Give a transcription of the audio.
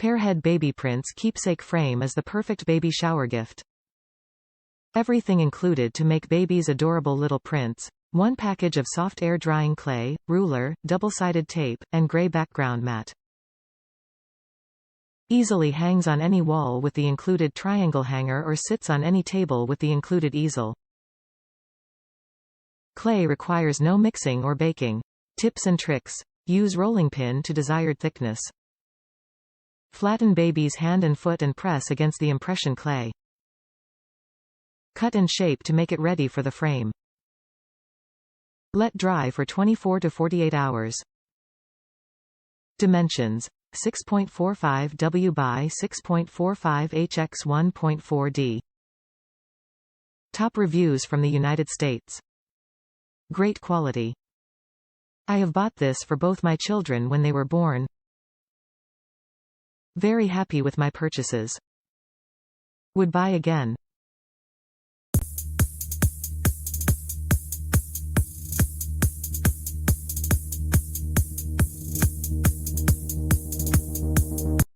Pearhead Babyprints Keepsake frame is the perfect baby shower gift. Everything included to make babies adorable little prints. One package of soft air drying clay, ruler, double-sided tape, and gray background mat. Easily hangs on any wall with the included triangle hanger or sits on any table with the included easel. Clay requires no mixing or baking. Tips and tricks. Use rolling pin to desired thickness. Flatten baby's hand and foot and press against the impression clay. Cut and shape to make it ready for the frame. Let dry for 24 to 48 hours. Dimensions: 6.45 W by 6.45 HX 1.4 D. Top reviews from the United States. Great quality. I have bought this for both my children when they were born. Very happy with my purchases. Would buy again.